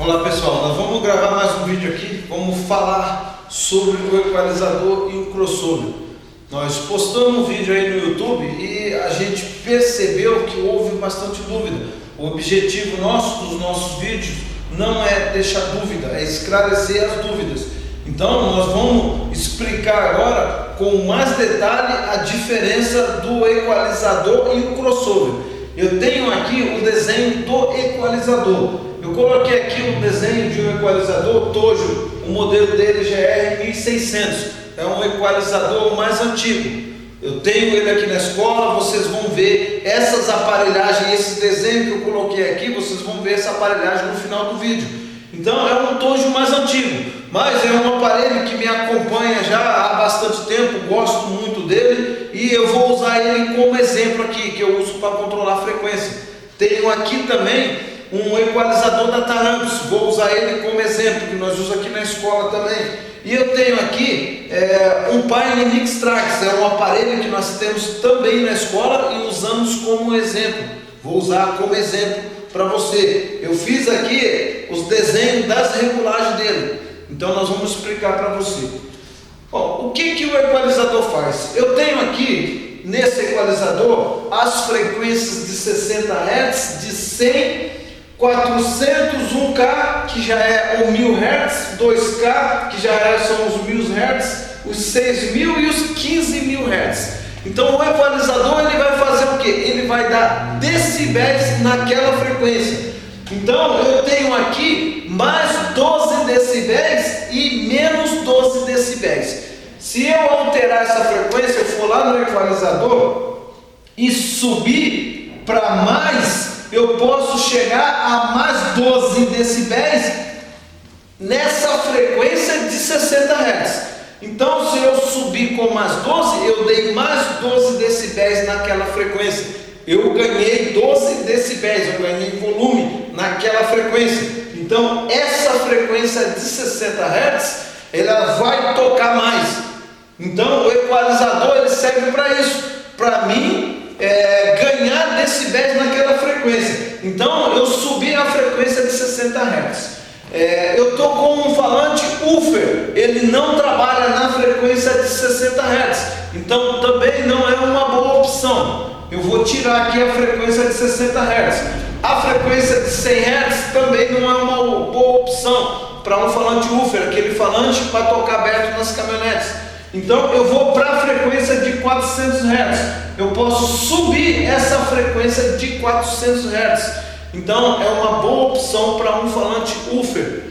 Olá pessoal, nós vamos gravar mais um vídeo aqui, vamos falar sobre o equalizador e o crossover. Nós postamos um vídeo aí no YouTube e a gente percebeu que houve bastante dúvida. O objetivo nosso dos nossos vídeos não é deixar dúvida, é esclarecer as dúvidas. Então nós vamos explicar agora com mais detalhe a diferença do equalizador e o crossover. Eu tenho aqui o desenho do equalizador. Eu coloquei aqui um desenho de um equalizador Tojo, o modelo dele GR 1600, é um equalizador mais antigo. Eu tenho ele aqui na escola, vocês vão ver essas aparelhagens, esse desenho que eu coloquei aqui, vocês vão ver essa aparelhagem no final do vídeo. Então é um Tojo mais antigo, mas é um aparelho que me acompanha já há bastante tempo, gosto muito dele e eu vou usar ele como exemplo aqui, que eu uso para controlar a frequência. Tenho aqui também um equalizador da Tarampis, vou usar ele como exemplo, que nós usamos aqui na escola também. E eu tenho aqui um Pioneer Mix Trax, é um aparelho que nós temos também na escola e usamos como exemplo. Vou usar como exemplo para você. Eu fiz aqui os desenhos das regulagens dele, então nós vamos explicar para você. Bom, o que o equalizador faz? Eu tenho aqui nesse equalizador as frequências de 60 Hz, de 100, 400, 1K, que já é o 1000 Hz, 2K, que já são os 1000 Hz, os 6000 e os 15000 Hz. Então o equalizador ele vai fazer o que? Ele vai dar decibéis naquela frequência. Então eu tenho aqui mais 12 decibéis e menos 12 decibéis. Se eu alterar essa frequência, eu for lá no equalizador e subir para mais, eu posso chegar a mais 12 decibéis nessa frequência de 60 Hz. Então, se eu subir com mais 12, eu dei mais 12 decibéis naquela frequência. Eu ganhei 12 decibéis, eu ganhei volume naquela frequência. Então, essa frequência de 60 Hz, ela vai tocar mais. Então, o equalizador ele serve para isso, para mim ganhar decibéis naquela frequência. Então eu subi a frequência de 60 Hz. Eu estou com um falante woofer, ele não trabalha na frequência de 60 Hz, então também não é uma boa opção. Eu vou tirar aqui a frequência de 60 Hz. A frequência de 100 Hz também não é uma boa opção para um falante woofer, aquele falante para tocar aberto nas caminhonetes. Então eu vou para a frequência de 400 Hz. Eu posso subir essa frequência de 400 Hz. Então é uma boa opção para um falante woofer.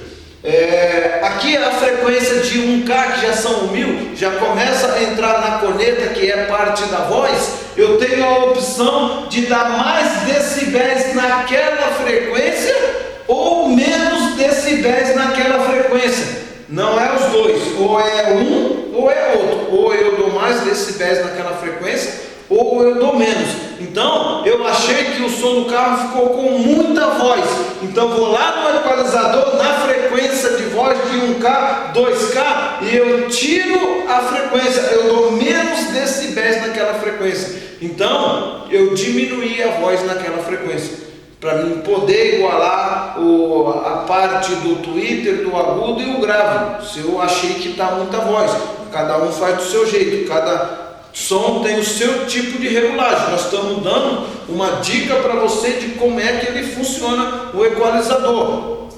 Aqui a frequência de 1K, que já são 1000, já começa a entrar na corneta, que é parte da voz. Eu tenho a opção de dar mais decibéis naquela frequência ou menos decibéis naquela frequência. Não é os dois, ou é um ou é outro, ou eu dou mais decibéis naquela frequência, ou eu dou menos. Então, eu achei que o som do carro ficou com muita voz, então vou lá no equalizador, na frequência de voz de 1K, 2K, e eu tiro a frequência, eu dou menos decibéis naquela frequência. Então, eu diminuí a voz naquela frequência, para mim poder igualar a parte do Twitter, do agudo e o grave. Se eu achei que está muita voz, cada um faz do seu jeito, cada som tem o seu tipo de regulagem. Nós estamos dando uma dica para você de como é que ele funciona, o equalizador.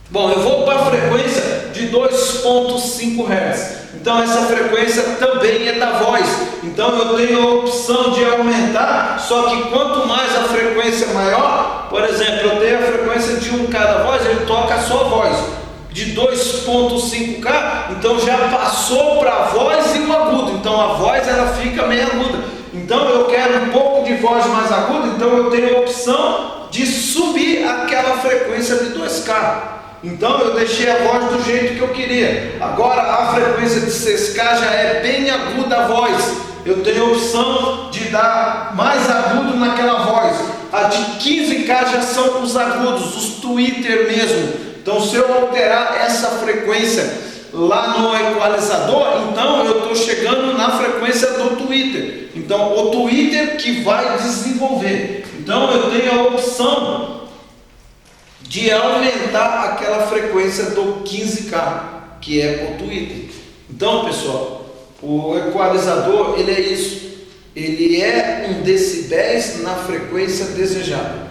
Bom, eu vou para a frequência de 2.5 Hz. Então essa frequência também é da voz. Então eu tenho a opção de aumentar, só que quanto mais a frequência maior, por exemplo, eu tenho a frequência de 1K da voz, ele toca só a voz. De 2.5K, então já passou para a voz e o agudo. Então a voz ela fica meio aguda. Então eu quero um pouco de voz mais aguda, então eu tenho a opção de subir aquela frequência de 2K. Então eu deixei a voz do jeito que eu queria. Agora a frequência de 6K já é bem aguda a voz. Eu tenho a opção de dar mais agudo naquela voz. A de 15K já são os agudos, os Twitter mesmo. Então se eu alterar essa frequência lá no equalizador, então eu estou chegando na frequência do Twitter. Então o Twitter que vai desenvolver. Então eu tenho a opção de aumentar aquela frequência do 15K, que é por Twitter. Então, pessoal, o equalizador, ele é isso. Ele é 1 decibéis na frequência desejada.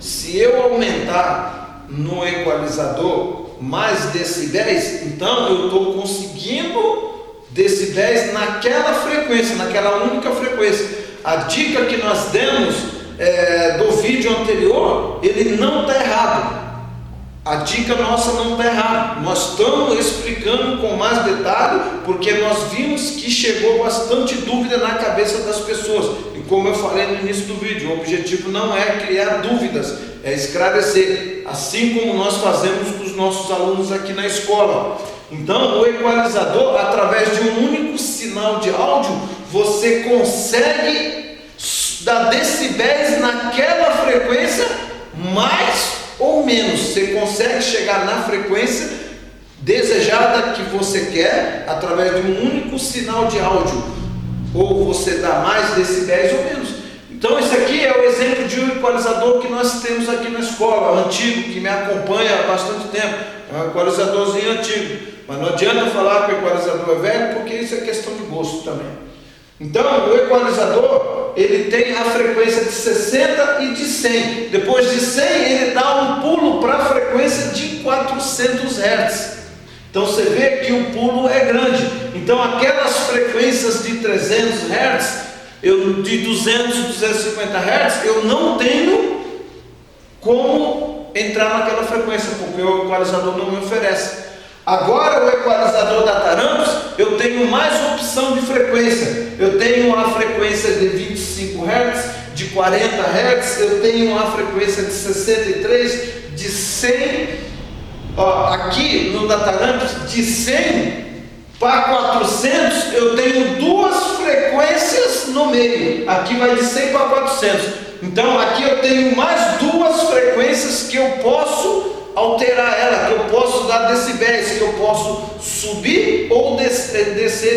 Se eu aumentar no equalizador mais decibéis, então eu estou conseguindo decibéis naquela frequência, naquela única frequência. A dica que nós demos do vídeo anterior, ele não está errado. A dica nossa não está errada. Nós estamos explicando com mais detalhe, porque nós vimos que chegou bastante dúvida na cabeça das pessoas. E como eu falei no início do vídeo, o objetivo não é criar dúvidas, é esclarecer, assim como nós fazemos com os nossos alunos aqui na escola. Então, o equalizador, através de um único sinal de áudio, você consegue dar decibéis naquela frequência, mais ou menos. Você consegue chegar na frequência desejada que você quer, através de um único sinal de áudio. Ou você dá mais decibéis ou menos. Então, esse aqui é o exemplo de um equalizador que nós temos aqui na escola, antigo, que me acompanha há bastante tempo. É um equalizadorzinho antigo. Mas não adianta falar que o equalizador é velho, porque isso é questão de gosto também. Então, o equalizador, ele tem a frequência de 60 e de 100. Depois de 100, ele dá um pulo para a frequência de 400 Hz. Então, você vê que o pulo é grande. Então, aquelas frequências de 300 Hz, de 200, 250 Hz, eu não tenho como entrar naquela frequência, porque o equalizador não me oferece. Agora, o equalizador da Theranos, eu tenho mais opção de frequência. Eu tenho a frequência de 25 Hz, de 40 Hz, eu tenho a frequência de 63, de 100. Aqui no da Theranos, de 100 para 400, eu tenho duas frequências no meio. Aqui vai de 100 para 400. Então, aqui eu tenho mais duas frequências que eu posso alterar ela, que eu posso dar decibéis, que eu posso subir ou descer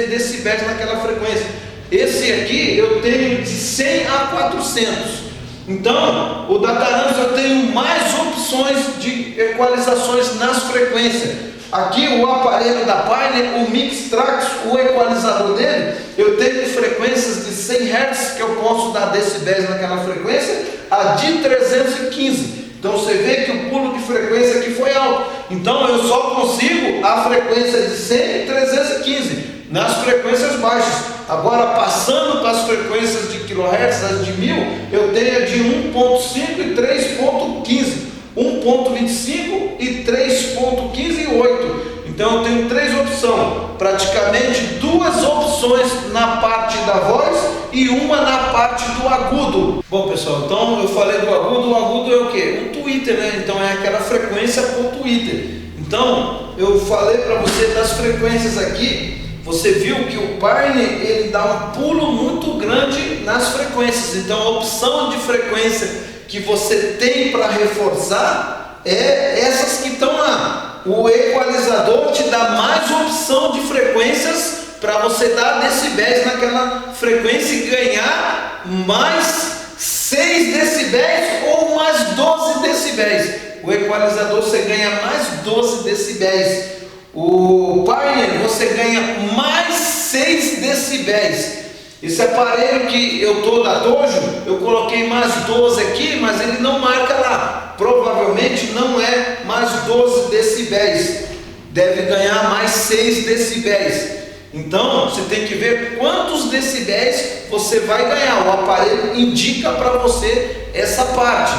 decibéis naquela frequência. Esse aqui eu tenho de 100 a 400. Então, o da Theranos eu tenho mais opções de equalizações nas frequências. Aqui o aparelho da Pioneer, o Mixtrax, o equalizador dele, eu tenho frequências de 100 Hz que eu posso dar decibéis naquela frequência, a de 315. Então você vê que o pulo de frequência aqui foi alto. Então eu só consigo a frequência de 100 e 315 nas frequências baixas. Agora, passando para as frequências de kHz, as de 1000, eu tenho a de 1.5 e 3.15. 1.25 e 3.15 e 8. Então eu tenho três opções, praticamente duas opções na parte da voz e uma na parte do agudo. Bom, pessoal, então eu falei do agudo. O agudo é o que? O Twitter, né? Então é aquela frequência por Twitter. Então eu falei para você das frequências aqui. Você viu que o Pioneer, ele dá um pulo muito grande nas frequências. Então a opção de frequência que você tem para reforçar é essas que estão lá. O equalizador te dá mais opção de frequências para você dar decibéis naquela frequência e ganhar mais 6 decibéis ou mais 12 decibéis. O equalizador você ganha mais 12 decibéis. O Pioneer você ganha mais 6 decibéis. Esse aparelho que eu estou da Dojo, eu coloquei mais 12 aqui, mas ele não marca lá. Provavelmente não é mais 12 decibéis. Deve ganhar mais 6 decibéis. Então, você tem que ver quantos decibéis você vai ganhar. O aparelho indica para você essa parte.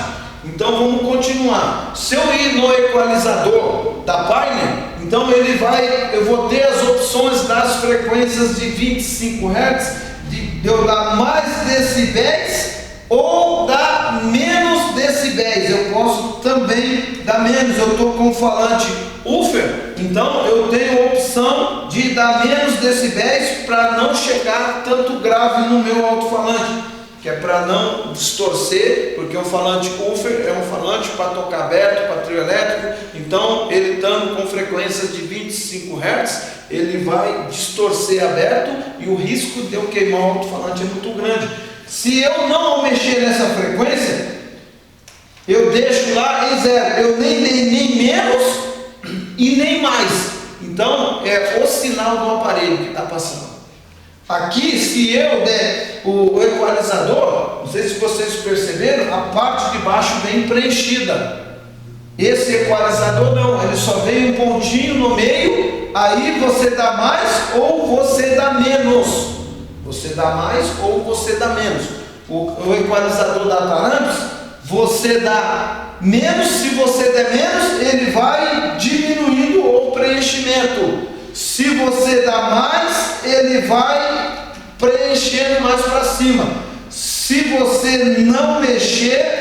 Então, vamos continuar. Se eu ir no equalizador da Pioneer, então eu vou ter as opções das frequências de 25 Hz, de eu dar mais decibéis ou dar menos decibéis. Eu posso também dar menos. Eu estou com o falante woofer, então eu tenho a opção de dar menos decibéis para não chegar tanto grave no meu alto-falante, que é para não distorcer, porque o falante woofer é um falante para tocar aberto, para trio elétrico. Então ele estando com frequências de 25 Hz, ele vai distorcer aberto e o risco de eu queimar o alto-falante é muito grande. Se eu não mexer nessa frequência, eu deixo lá em 0. Eu nem dei nem menos e nem mais. Então é o sinal do aparelho que está passando. Aqui, se eu der o equalizador, não sei se vocês perceberam, a parte de baixo vem preenchida. Esse equalizador não, ele só vem um pontinho no meio, aí você dá mais ou você dá menos. Você dá mais ou você dá menos. O equalizador da Taramps, você dá menos, se você der menos, ele vai diminuindo o preenchimento. Se você dá mais, ele vai preenchendo mais para cima. Se você não mexer,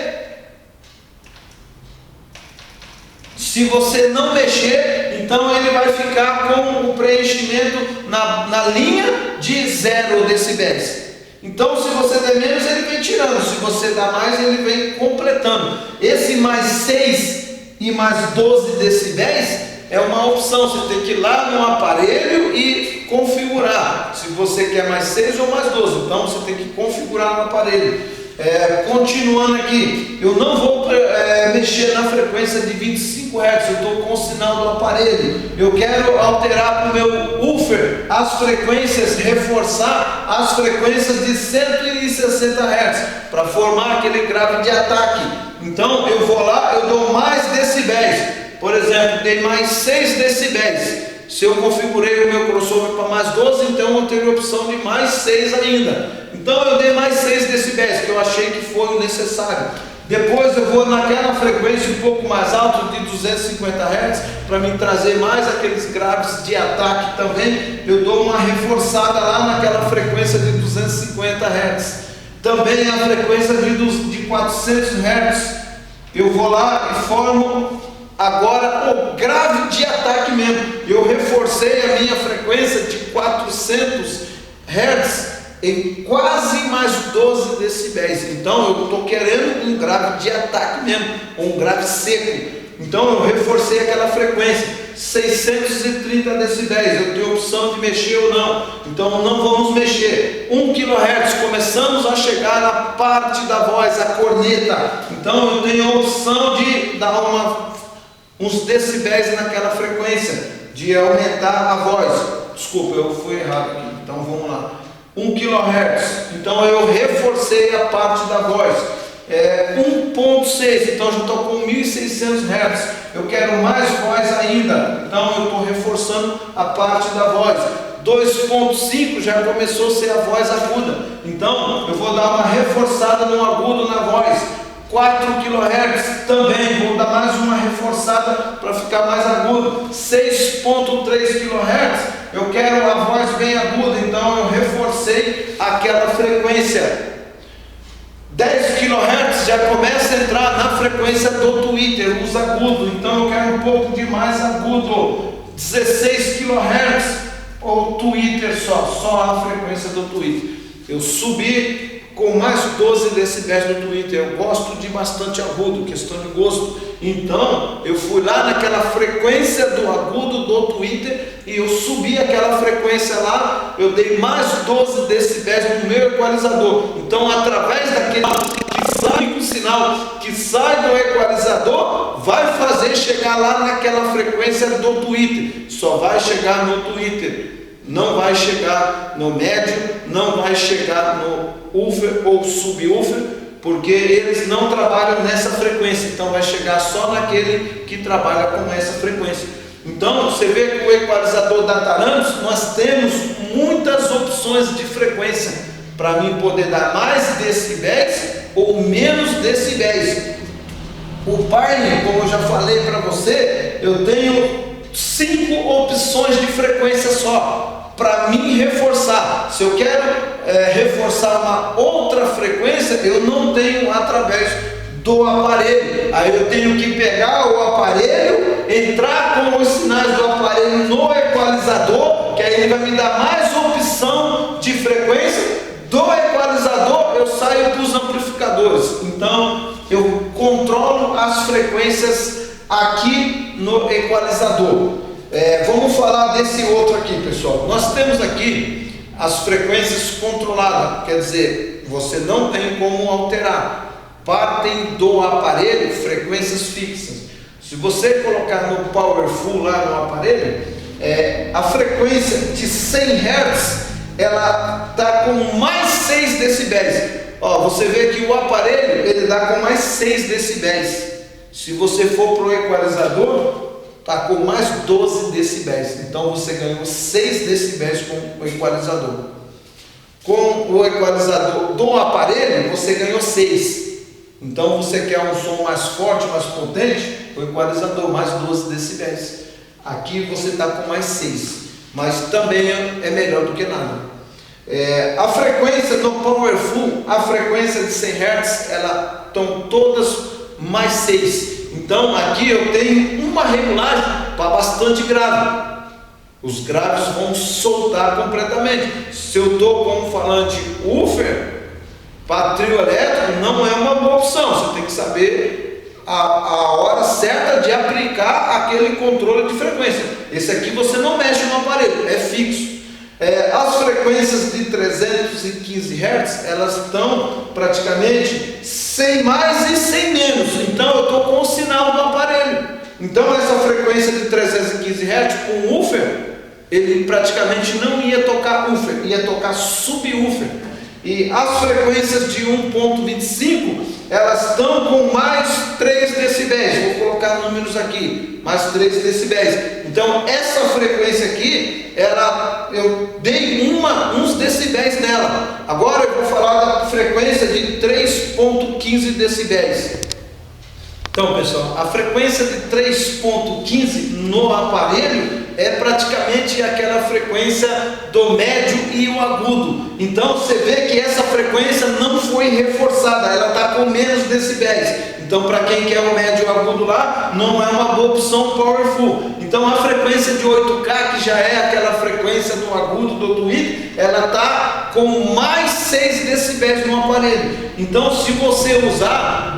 então ele vai ficar com o preenchimento na linha de 0 decibéis. Então, se você der menos, ele vem tirando. Se você dá mais, ele vem completando. Esse mais 6 e mais 12 decibéis é uma opção. Você tem que ir lá no aparelho e configurar. Se você quer mais 6 ou mais 12. Então, você tem que configurar no aparelho. Continuando aqui, eu não vou mexer na frequência de 25 Hz, eu estou com o sinal do aparelho. Eu quero alterar para o meu woofer as frequências, reforçar as frequências de 160 Hz, para formar aquele grave de ataque. Então eu vou lá, eu dou mais decibéis. Por exemplo, dei mais 6 decibéis. Se eu configurei o meu crossover para mais 12, então eu tenho a opção de mais 6 ainda. Então eu dei mais 6 decibéis, que eu achei que foi o necessário. Depois eu vou naquela frequência um pouco mais alta, de 250 Hz, para me trazer mais aqueles graves de ataque também. Eu dou uma reforçada lá naquela frequência de 250 Hz. Também a frequência de 400 Hz. Eu vou lá e formo agora o grave de ataque mesmo. Eu reforcei a minha frequência de 400 Hz em quase mais 12 decibéis. Então eu estou querendo um grave de ataque mesmo, um grave seco. Então eu reforcei aquela frequência, 630 decibéis. Eu tenho a opção de mexer ou não. Então não vamos mexer. 1 kHz, começamos a chegar na parte da voz, a corneta. Então eu tenho a opção de dar uns decibéis naquela frequência, de aumentar a voz. Desculpa, eu fui errado aqui. Então vamos lá. 1 kHz, então eu reforcei a parte da voz. 1.6, então já estou com 1600 Hz. Eu quero mais voz ainda, então eu estou reforçando a parte da voz. 2.5 já começou a ser a voz aguda, então eu vou dar uma reforçada no agudo na voz. 4 kHz também, vou dar mais uma reforçada para ficar mais agudo. 6.3 kHz, eu quero a voz bem aguda, então eu reforcei aquela frequência. 10 kHz já começa a entrar na frequência do tweeter, os agudos, então eu quero um pouco de mais agudo. 16 kHz, ou tweeter só a frequência do tweeter. Eu subi com mais 12 decibéis no Twitter. Eu gosto de bastante agudo, questão de gosto. Então eu fui lá naquela frequência do agudo do Twitter e eu subi aquela frequência lá. Eu dei mais 12 decibéis no meu equalizador. Então, através daquele sinal que sai do equalizador, vai fazer chegar lá naquela frequência do Twitter. Só vai chegar no Twitter. Não vai chegar no médio, não vai chegar no woofer ou subwoofer, porque eles não trabalham nessa frequência. Então vai chegar só naquele que trabalha com essa frequência. Então você vê que o equalizador da Taramps, nós temos muitas opções de frequência para mim poder dar mais decibéis ou menos decibéis. O Pioneer, como eu já falei para você, eu tenho 5 opções de frequência só para mim reforçar. Se eu quero reforçar uma outra frequência, eu não tenho através do aparelho. Aí eu tenho que pegar o aparelho, entrar com os sinais do aparelho no equalizador, que aí ele vai me dar mais opção de frequência. Do equalizador eu saio para os amplificadores. Então eu controlo as frequências aqui no equalizador. Vamos falar desse outro aqui, pessoal. Nós temos aqui as frequências controladas, quer dizer, você não tem como alterar. partem do aparelho frequências fixas. Se você colocar no Powerful lá no aparelho, a frequência de 100 Hz, ela está com mais 6 decibéis. Ó, você vê que o aparelho ele dá com mais 6 decibéis. Se você for para o equalizador, está com mais 12 decibéis. Então você ganhou 6 decibéis com o equalizador. Com o equalizador do aparelho, você ganhou 6. Então você quer um som mais forte, mais potente, o equalizador mais 12 decibéis. Aqui você está com mais 6, mas também é melhor do que nada. A frequência do Powerful, a frequência de 100 Hz, elas estão todas mais 6. Então aqui eu tenho uma regulagem para bastante grave. Os graves vão soltar completamente. Se eu estou com um falante woofer, para trio elétrico não é uma boa opção. Você tem que saber a hora certa de aplicar aquele controle de frequência. Esse aqui você não mexe no aparelho, é fixo. As frequências de 315 Hz, elas estão praticamente 100 mais e 100 menos. Então eu estou com o sinal do aparelho. Então essa frequência de 315 Hz com woofer, ele praticamente não ia tocar woofer, ia tocar subwoofer. E as frequências de 1.25, elas estão com mais 3 decibéis. Vou colocar números aqui, mais 3 decibéis. Então essa frequência aqui, eu dei uns decibéis nela. Agora eu vou falar da frequência de 3.15 decibéis. Então pessoal, a frequência de 3.15 no aparelho é praticamente aquela frequência do médio e o agudo. Então você vê que essa frequência não foi reforçada, ela está com menos decibéis. Então para quem quer o médio e o agudo lá, não é uma boa opção Powerful. Então a frequência de 8K, que já é aquela frequência do agudo do tweet, ela está com mais 6 decibéis no aparelho. Então se você usar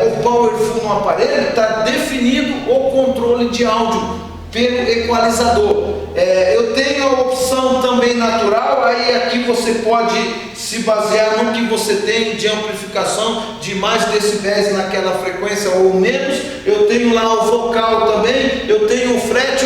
o Powerful no aparelho, está definido o controle de áudio pelo equalizador. Eu tenho a opção também natural, aí aqui você pode se basear no que você tem de amplificação de mais decibéis naquela frequência ou menos. Eu tenho lá o vocal também, eu tenho o fret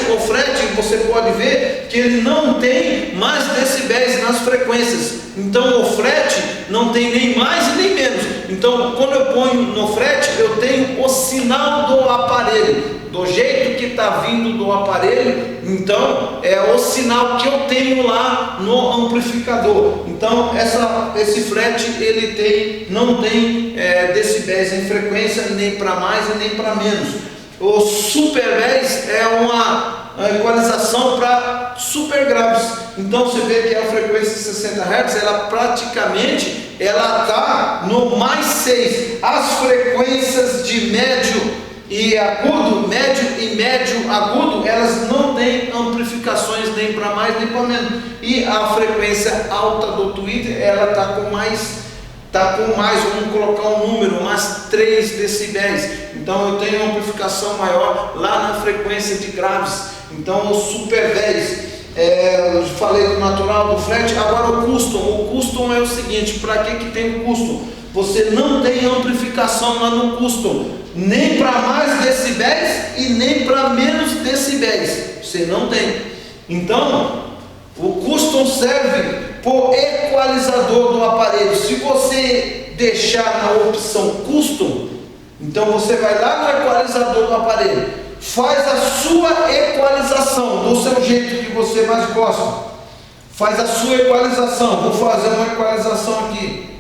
você pode ver que ele não tem mais decibéis nas frequências. Então o fret não tem nem mais e nem menos. Então quando eu ponho no fret, eu tenho o sinal do aparelho, do jeito que está vindo do aparelho. Então é o sinal que eu tenho lá no amplificador. Então esse fret ele não tem decibéis em frequência, nem para mais e nem para menos. O super bass é uma equalização para super graves. Então você vê que a frequência de 60 Hz, ela praticamente está no mais 6. As frequências de médio e agudo, médio e médio agudo, elas não têm amplificações nem para mais nem para menos. E a frequência alta do tweeter, ela está com mais, vamos colocar um número, mais 3 decibéis. Então eu tenho uma amplificação maior lá na frequência de graves. Então o super 10, eu falei do natural, do fret. Agora o custom é o seguinte: para que tem o custom? Você não tem amplificação lá no custom, nem para mais decibéis e nem para menos decibéis, você não tem. Então o custom serve por equalizador do aparelho. Se você deixar na opção custom, então você vai lá no equalizador do aparelho, faz a sua equalização do seu jeito que você mais gosta, faz a sua equalização. Vou fazer uma equalização aqui.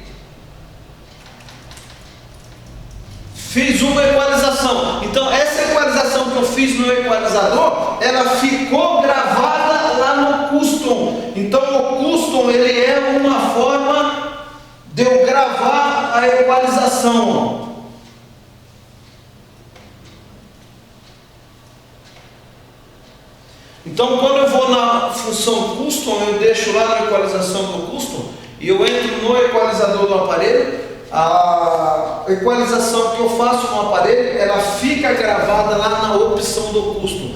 Fiz uma equalização. Então essa equalização que eu fiz no equalizador, ela ficou gravada lá no custom. Então o custom ele é uma forma de eu gravar a equalização. Então quando eu vou na função custom, eu deixo lá na equalização do custom e eu entro no equalizador do aparelho. A equalização que eu faço no aparelho, ela fica gravada lá na opção do custom.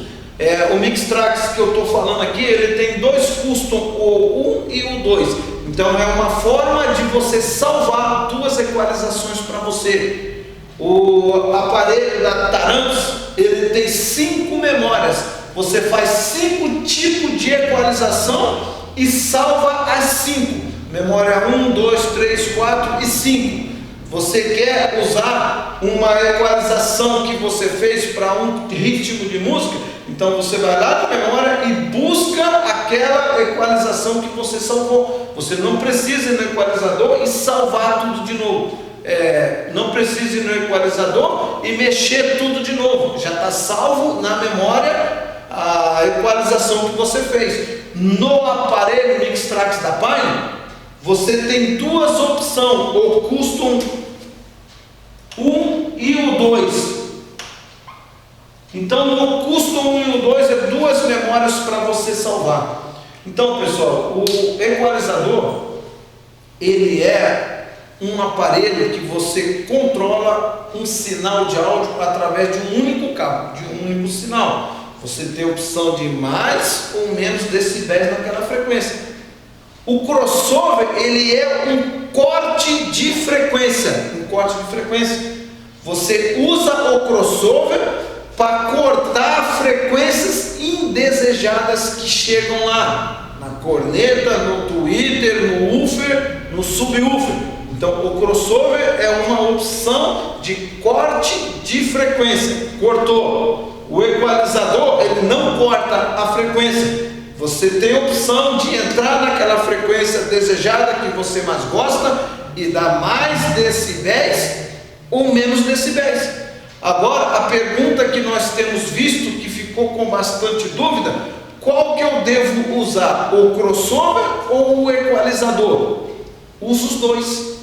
O Mixtrax que eu estou falando aqui, ele tem dois custom, o 1 e o 2. Então é uma forma de você salvar duas equalizações para você. O aparelho da Taramps, ele tem 5 memórias. Você faz 5 tipos de equalização e salva as 5. Memória 1, 2, 3, 4 e 5. Você quer usar uma equalização que você fez para um ritmo de música? Então você vai lá na memória e busca aquela equalização que você salvou. Você não precisa ir no equalizador e salvar tudo de novo. Não precisa ir no equalizador e mexer tudo de novo. Já está salvo na memória a equalização que você fez. No aparelho Mixtrax da Pioneer, você tem duas opções, o Custom 1 e o 2. Então no Custom 1 e o 2 é 2 memórias para você salvar. Então pessoal, o equalizador, ele é um aparelho que você controla um sinal de áudio através de um único cabo, de um único sinal. Você tem a opção de mais ou menos decibéis naquela frequência. O crossover, ele é um corte de frequência. Você usa o crossover para cortar frequências indesejadas que chegam lá na corneta, no tweeter, no woofer, no subwoofer. Então o crossover é uma opção de corte de frequência. Cortou. O equalizador, ele não corta a frequência. Você tem a opção de entrar naquela frequência desejada que você mais gosta e dar mais decibéis ou menos decibéis. Agora, a pergunta que nós temos visto, que ficou com bastante dúvida, qual que eu devo usar, o crossover ou o equalizador? Use os dois.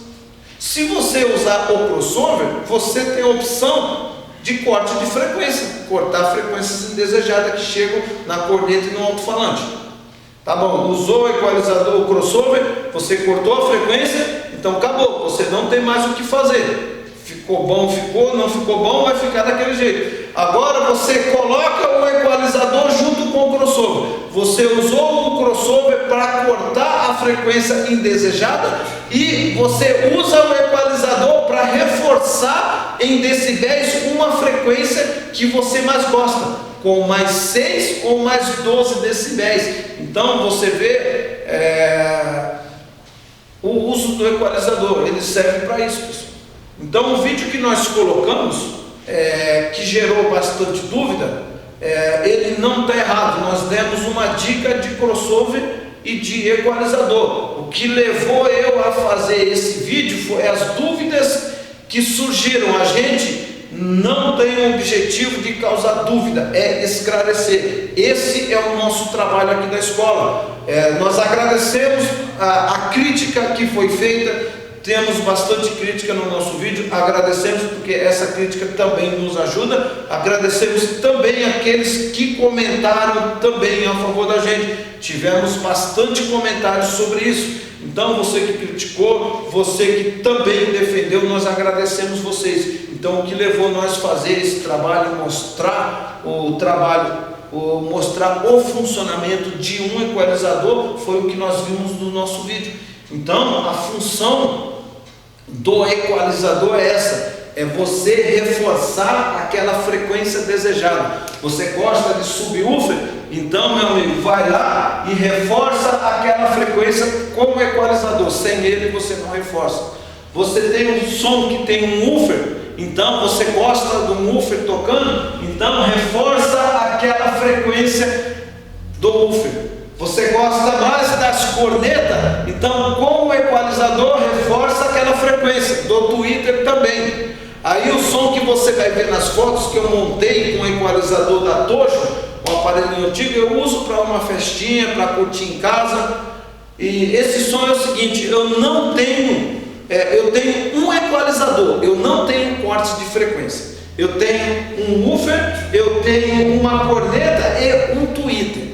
Se você usar o crossover, você tem a opção de corte de frequência, cortar frequências indesejadas que chegam na corneta e no alto-falante. Tá bom, usou o equalizador, o crossover, você cortou a frequência, então acabou, você não tem mais o que fazer. Ficou bom, ficou, não ficou bom, vai ficar daquele jeito. Agora você coloca o equalizador junto com o crossover. Você usou o crossover para cortar a frequência indesejada e você usa o equalizador para reforçar em decibéis uma frequência que você mais gosta, com mais 6 ou mais 12 decibéis. Então você vê o uso do equalizador, ele serve para isso, pessoal. Então o vídeo que nós colocamos, que gerou bastante dúvida, ele não está errado. Nós demos uma dica de crossover e de equalizador. O que levou eu a fazer esse vídeo foi as dúvidas que surgiram. A gente não tem o objetivo de causar dúvida, é esclarecer. Esse é o nosso trabalho aqui da escola. Nós agradecemos a crítica que foi feita. Temos bastante crítica no nosso vídeo, agradecemos porque essa crítica também nos ajuda. Agradecemos também aqueles que comentaram também a favor da gente. Tivemos bastante comentários sobre isso. Então você que criticou, você que também defendeu, nós agradecemos vocês. Então o que levou nós a fazer esse trabalho, mostrar o trabalho, mostrar o funcionamento de um equalizador, foi o que nós vimos no nosso vídeo. Então a função do equalizador é essa, é você reforçar aquela frequência desejada. Você gosta de subwoofer? Então, meu amigo, vai lá e reforça aquela frequência com o equalizador. Sem ele você não reforça. Você tem um som que tem um woofer, então você gosta do woofer tocando, então reforça aquela frequência do woofer. Você gosta mais das cornetas, então com o equalizador reforça aquela frequência, do tweeter também. Aí o som que você vai ver nas fotos que eu montei com o equalizador da Tojo, um aparelho antigo, eu uso para uma festinha, para curtir em casa. E esse som é o seguinte, eu tenho um equalizador, eu não tenho cortes de frequência. Eu tenho um woofer, eu tenho uma corneta e um tweeter.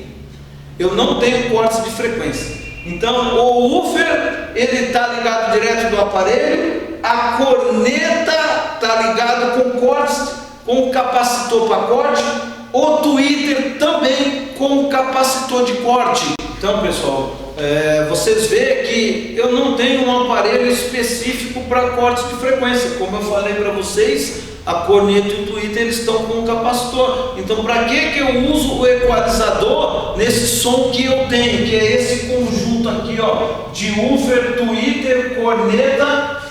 Eu não tenho cortes de frequência. Então o woofer, ele está ligado direto do aparelho, a corneta está ligado com cortes, com capacitor para corte, o tweeter também com capacitor de corte. Então pessoal, vocês veem que eu não tenho um aparelho específico para cortes de frequência. Como eu falei para vocês, a corneta e o tweeter eles estão com um capacitor. Então, para que eu uso o equalizador nesse som que eu tenho, que é esse conjunto aqui, ó, de woofer, tweeter, corneta,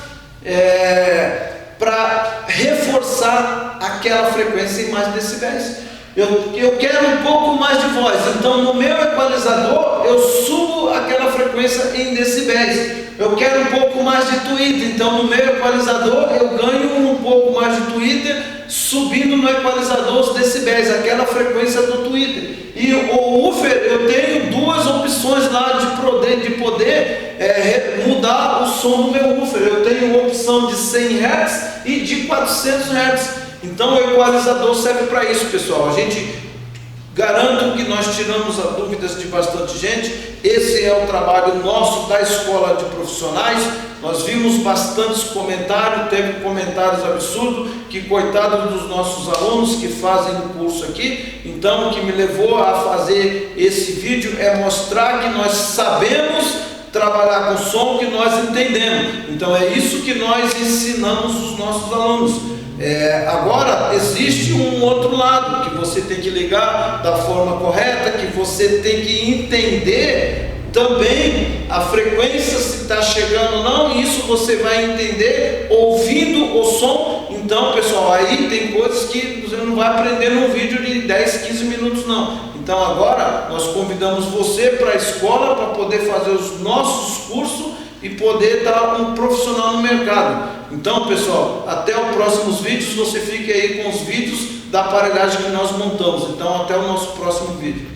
para reforçar aquela frequência em mais decibéis. Eu quero um pouco mais de voz, então no meu equalizador eu subo aquela frequência em decibéis. Eu quero um pouco mais de tweeter, então no meu equalizador eu ganho um pouco mais de tweeter, subindo no equalizador os decibéis, aquela frequência do tweeter. E o woofer, eu tenho duas opções lá de poder mudar o som do meu woofer. Eu tenho a opção de 100 Hz e de 400 Hz. Então o equalizador serve para isso, pessoal. A gente garanto que nós tiramos as dúvidas de bastante gente. Esse é o trabalho nosso da Escola de Profissionais. Nós vimos bastantes comentários, teve comentários absurdos, que coitado dos nossos alunos que fazem o curso aqui. Então o que me levou a fazer esse vídeo é mostrar que nós sabemos trabalhar com som, que nós entendemos. Então é isso que nós ensinamos os nossos alunos. Agora existe um outro lado que você tem que ligar da forma correta, que você tem que entender também a frequência, se está chegando ou não. E isso você vai entender ouvindo o som. Então, pessoal, aí tem coisas que você não vai aprender num vídeo de 10, 15 minutos não. Então agora nós convidamos você para a escola para poder fazer os nossos cursos e poder estar um profissional no mercado. Então, pessoal, até os próximos vídeos. Você fique aí com os vídeos da aparelhagem que nós montamos. Então, até o nosso próximo vídeo.